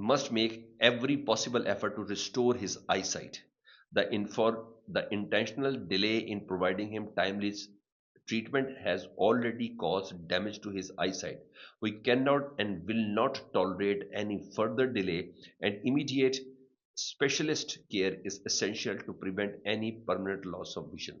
must make every possible effort to restore his eyesight. The intentional delay in providing him timely treatment has already caused damage to his eyesight. We cannot and will not tolerate any further delay, and immediate specialist care is essential to prevent any permanent loss of vision.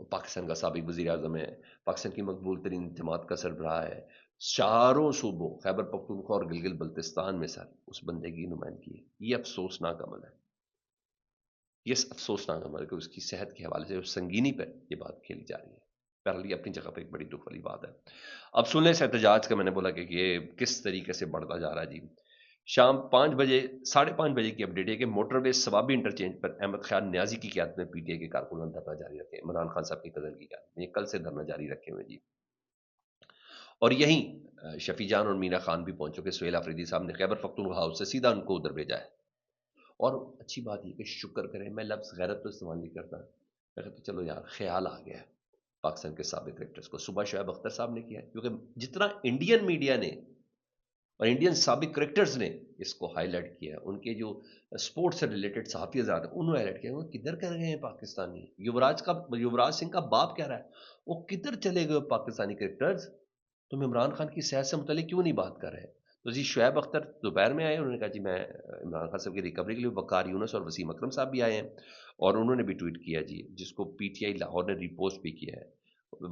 Pakistan کا سابق وزیر اعظم ہے، پاکستان کی مقبول ترین جماعت کا سربراہ ہے، چاروں صوبوں خیبر پختونخوا اور گلگت بلتستان میں سر اس بندے کی نمائندگی ہے. یہ افسوسناک عمل ہے. یہ افسوسناک عمل ہے کہ اس کی صحت کے حوالے سے اس سنگینی پر یہ بات کھیلی جا رہی ہے. بہرحال یہ اپنی جگہ پہ ایک بڑی دکھ والی بات ہے. اب سن لیں اس احتجاج کا. میں نے بولا کہ یہ کس طریقے سے بڑھتا جا رہا ہے جی. شام 5 بجے 5:30 بجے کی اپڈیٹ ہے کہ موٹر وے ثوابی انٹرچینج پر احمد خان نیازی کی قیادت میں پی ٹی آئی کے کارکنان دھرنا جاری رکھے. عمران خان صاحب کی قتل کی قیادت میں یہ کل سے دھرنا جاری رکھے ہوئے جی. اور یہیں شفیع جان اور مینا خان بھی پہنچ چکے. سہیل آفریدی صاحب نے خیبر پختونخوا ہاؤس سے سیدھا ان کو ادھر بھیجا ہے. اور اچھی بات یہ کہ شکر کریں، میں لفظ غیرت تو استعمال نہیں کرتا، میں کہتا چلو یار خیال آ گیا ہے پاکستان کے سابق کرکٹرز کو. صبح شعیب اختر صاحب نے کیا ہے، کیونکہ جتنا انڈین میڈیا نے اور انڈین سابق کرکٹرز نے اس کو ہائی لائٹ کیا ہے، ان کے جو سپورٹس سے ریلیٹڈ صحافی حضرات ہیں انہوں نے ہائی لائٹ کیا وہ کدھر کر گئے ہیں پاکستانی. یوراج سنگھ کا باپ کہہ رہا ہے وہ کدھر چلے گئے پاکستانی کرکٹرز، تم عمران خان کی صحت سے متعلق کیوں نہیں بات کر رہے. تو جی شعیب اختر دوپہر میں آئے، انہوں نے کہا جی میں عمران خان صاحب کی ریکوری کے لیے. وقار یونس اور وسیم اکرم صاحب بھی آئے ہیں اور انہوں نے بھی ٹویٹ کیا جی، جس کو پی ٹی آئی لاہور نے ریپوسٹ بھی کیا ہے.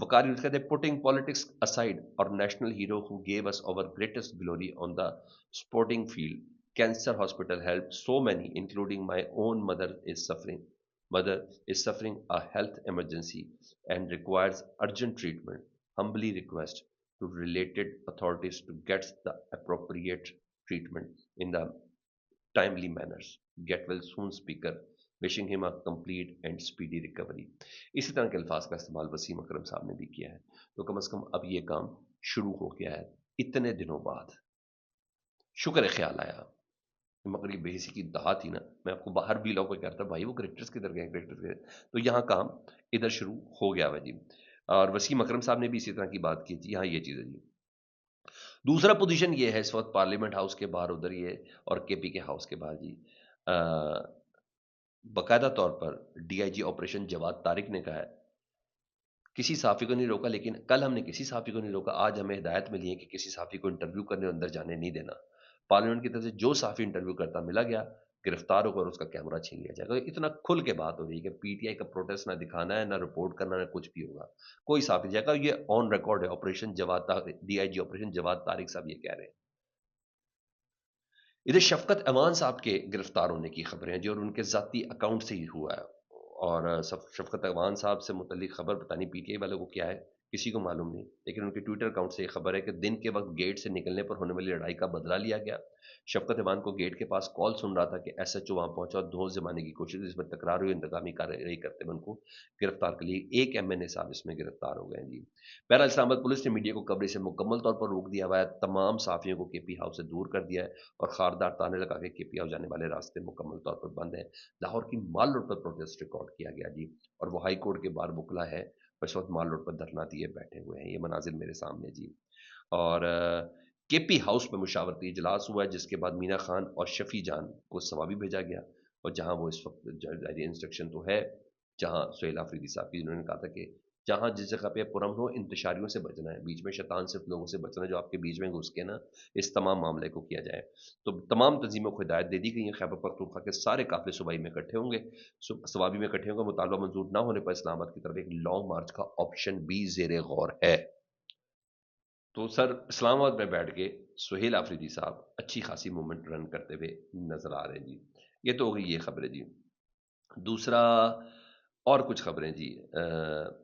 وقار یونس کہتے ہیں پوٹنگ پالیٹکس اسائڈ اور national hero who gave us our greatest glory on the sporting field. Cancer hospital help so many including my own mother is suffering a health emergency and requires urgent treatment. Humbly request to related authorities to get the appropriate treatment in the timely manners. Get well soon, Speaker. Wishing him a complete and speedy recovery. اسی طرح کے الفاظ کا استعمال وسیم اکرم صاحب نے بھی کیا ہے. تو کم از کم اب یہ کام شروع ہو گیا ہے اتنے دنوں بعد. شکر ہے خیال آیا. مگر یہ بے حسی کی دہا تھی نا، میں آپ کو باہر بھی لوگوں کو کہتا بھائی وہ کرکٹرز کدھر گئے، کرکٹرز گئے. تو یہاں کام ادھر شروع ہو گیا ہوا جی. اور وسیم اکرم صاحب نے بھی اسی طرح کی بات کی تھی. یہاں یہ چیز ہے جی. دوسرا پوزیشن یہ ہے اس وقت پارلیمنٹ ہاؤس کے باہر ادھر یہ اور کے پی کے ہاؤس کے باہر جی باقاعدہ طور پر D I G operation Jawad Tariq نے کہا ہے کسی صحافی کو نہیں روکا. لیکن کل ہم نے کسی صحافی کو نہیں روکا، آج ہمیں ہدایت ملی ہے کہ کسی صحافی کو انٹرویو کرنے اندر جانے نہیں دینا. پارلیمنٹ کی طرف سے جو صحافی انٹرویو کرتا ملا گیا گرفتار ہو کر اس کا کیمرہ چھین لیا جائے گا. اتنا کھل کے بات ہو رہی ہے کہ پی ٹی آئی کا پروٹیسٹ نہ دکھانا ہے، نہ رپورٹ کرنا، نہ کچھ بھی ہوگا. کوئی صحافی جائے گا. یہ آن ریکارڈ ہے. Operation Jawad D I G operation Jawad Tariq صاحب یہ کہہ رہے ہیں. ادھر شفقت ایوان صاحب کے گرفتار ہونے کی خبریں ہیں جو ان کے ذاتی اکاؤنٹ سے ہی ہوا ہے. اور شفقت ایوان صاحب سے متعلق خبر پتہ نہیں پی ٹی آئی والوں کو کیا ہے، کسی کو معلوم نہیں. لیکن ان کے ٹویٹر اکاؤنٹ سے یہ خبر ہے کہ دن کے وقت گیٹ سے نکلنے پر ہونے والی لڑائی کا بدلہ لیا گیا. شفقت ایوان کو گیٹ کے پاس کال سن رہا تھا کہ ایس ایچ او وہاں پہنچا اور دھوس جمانے کی کوشش، جس میں تکرار ہوئی. انتقامی کارروائی کرتے ہوئے ان کو گرفتار کر لی. ایک ایم این اے صاحب اس میں گرفتار ہو گئے ہیں جی. بہرحال اسلام آباد پولیس نے میڈیا کو کوریج سے مکمل طور پر روک دیا ہوا ہے. تمام صحافیوں کو کے پی ہاؤس سے دور کر دیا ہے اور خاردار تانے لگا کے پی ہاؤس جانے والے راستے مکمل طور پر بند ہیں. لاہور کی مال روڈ پر پروٹیسٹ ریکارڈ کیا گیا جی، اور وہ ہائی کورٹ کے باہر بکلا ہے. اس وقت مال روڈ پر دھرنا دیے بیٹھے ہوئے ہیں. یہ مناظر میرے سامنے جی. اور کے پی ہاؤس میں مشاورتی اجلاس ہوا ہے جس کے بعد مینا خان اور شفیع جان کو ثوابی بھیجا گیا. اور جہاں وہ اس وقت انسٹرکشن تو ہے، جہاں سہیل آفریدی صاحب کی جنہوں نے کہا تھا کہ جہاں جس جگہ پہ پرم ہو انتشاریوں سے بچنا ہے، بیچ میں شیطان صرف لوگوں سے بچنا ہے جو آپ کے بیچ میں گھس کے نا اس تمام معاملے کو کیا جائے. تو تمام تنظیموں کو ہدایت دے دی گئی ہے. خیبر پختونخوا کے سارے قافلے صوبائی میں اکٹھے ہوں گے. صوابی میں اکٹھے ہوں گے. مطالبہ منظور نہ ہونے پر اسلام آباد کی طرف ایک لانگ مارچ کا آپشن بھی زیر غور ہے. تو سر اسلام آباد میں بیٹھ کے سہیل آفریدی صاحب اچھی خاصی موومنٹ رن کرتے ہوئے نظر آ رہے ہیں جی. یہ تو ہو گئی یہ خبریں جی. دوسرا اور کچھ خبریں جی.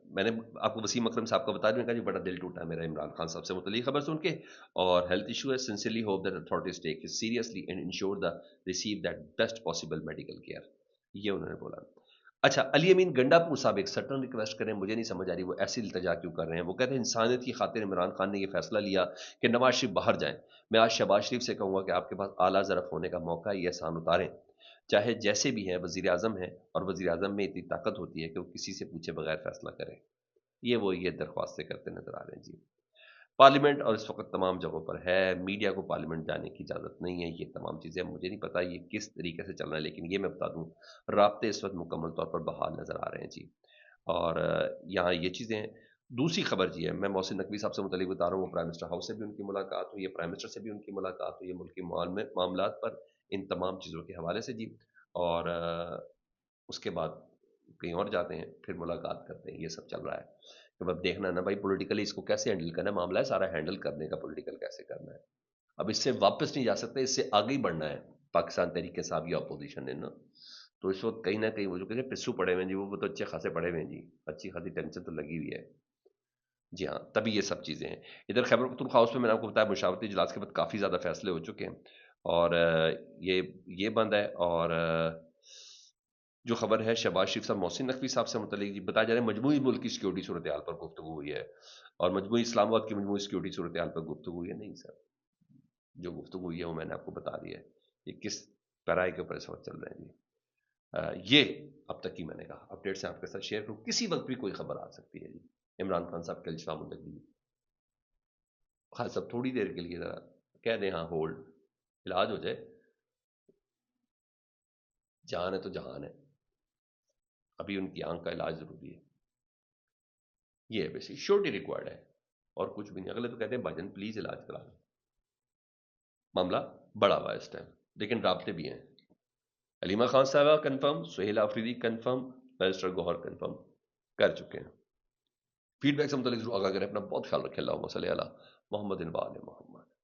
میں نے آپ کو وسیم اکرم صاحب کا بتا دوں کہ جی بڑا دل ٹوٹا ہے میرا عمران خان صاحب سے متعلق خبر سن کے. اور ہیلتھ ایشو ہے. Sincerely hope that authorities take it seriously and ensure the receive that best possible medical care. یہ انہوں نے بولا. اچھا علی امین گنڈا پور صاحب ایک سٹن ریکویسٹ کریں، مجھے نہیں سمجھ آ رہی وہ ایسی التجا کیوں کر رہے ہیں. وہ کہتے ہیں انسانیت کی خاطر عمران خان نے یہ فیصلہ لیا کہ نواز شریف باہر جائیں. میں آج شہباز شریف سے کہوں گا کہ آپ کے پاس اعلیٰ ظرف ہونے کا موقع ہے، یہ احسان اتاریں. چاہے جیسے بھی ہیں وزیر اعظم ہیں، اور وزیر اعظم میں اتنی طاقت ہوتی ہے کہ وہ کسی سے پوچھے بغیر فیصلہ کرے. یہ درخواستیں کرتے نظر آ رہے ہیں جی. پارلیمنٹ اور اس وقت تمام جگہوں پر ہے. میڈیا کو پارلیمنٹ جانے کی اجازت نہیں ہے. یہ تمام چیزیں مجھے نہیں پتا یہ کس طریقے سے چل رہا ہے، لیکن یہ میں بتا دوں رابطے اس وقت مکمل طور پر بحال نظر آ رہے ہیں جی. اور یہاں یہ چیزیں ہیں. دوسری خبر جی ہے، میں محسن نقوی صاحب سے متعلق بتا رہا ہوں. وہ پرائم منسٹر ہاؤس سے بھی ان کی ملاقات ہوئی ہے، پرائم منسٹر سے بھی ان کی ملاقات ہوئی ہے ملک کے معاملات پر، ان تمام چیزوں کے حوالے سے جی. اور اس کے بعد کہیں اور جاتے ہیں، پھر ملاقات کرتے ہیں. یہ سب چل رہا ہے. اب دیکھنا ہے نا بھائی پولیٹیکلی اس کو کیسے ہینڈل کرنا ہے، معاملہ ہے سارا ہینڈل کرنے کا، پولیٹیکل کیسے کرنا ہے. اب اس سے واپس نہیں جا سکتے، اس سے آگے ہی بڑھنا ہے. پاکستان تحریک انصاف یا اپوزیشن نے نا، تو اس وقت کہیں نہ کہیں وہ جو کہتے ہیں پسو پڑے ہوئے ہیں جی، وہ تو اچھے خاصے پڑے ہوئے ہیں جی، اچھی خاصی ٹینشن تو لگی ہوئی ہے. جی ہاں، تبھی یہ سب چیزیں ہیں. ادھر خیبر پختونخوا ہاؤس میں نے آپ کو بتایا مشاورتی اجلاس کے بعد کافی زیادہ فیصلے ہو چکے ہیں، اور یہ بند ہے. اور جو خبر ہے شہباز شریف صاحب محسن نقوی صاحب سے متعلق جی بتایا جا رہا ہے مجموعی ملک کی سیکورٹی صورتحال پر گفتگو ہوئی ہے، اور مجموعی اسلام آباد کی مجموعی سیکورٹی صورتحال پر گفتگو ہوئی ہے. نہیں سر، جو گفتگو ہوئی ہے وہ میں نے آپ کو بتا دی ہے. یہ کس پیرائی کے اوپر اس وقت چل رہے ہیں جی. یہ اب تک کی میں نے کہا اپڈیٹ سے آپ کے ساتھ شیئر کروں. کسی وقت بھی کوئی خبر آ سکتی ہے جی. عمران خان صاحب کے التوا ملتوی، خاص صاحب تھوڑی دیر کے لیے ذرا کہہ دیں ہاں ہولڈ، علاج ہو جائے. جان ہے تو جہان ہے، ابھی ان کی آنکھ کا علاج ضروری ہے. یہ ہے بیسک شورٹی ریکوائرڈ ہے اور کچھ بھی نہیں. اگلے تو کہتے ہیں بھاجن پلیز علاج کرا لیں. معاملہ بڑا ہوا ہے اس ٹائم، لیکن رابطے بھی ہیں. علیمہ خان صاحبہ confirm, Sohail Afridi confirm, barrister Gohar confirm کر چکے ہیں. فیڈ بیک سے متعلق ضرور آگاہ کریں. اپنا بہت خیال رکھیں. اللہم صلی علی محمد و آل محمد.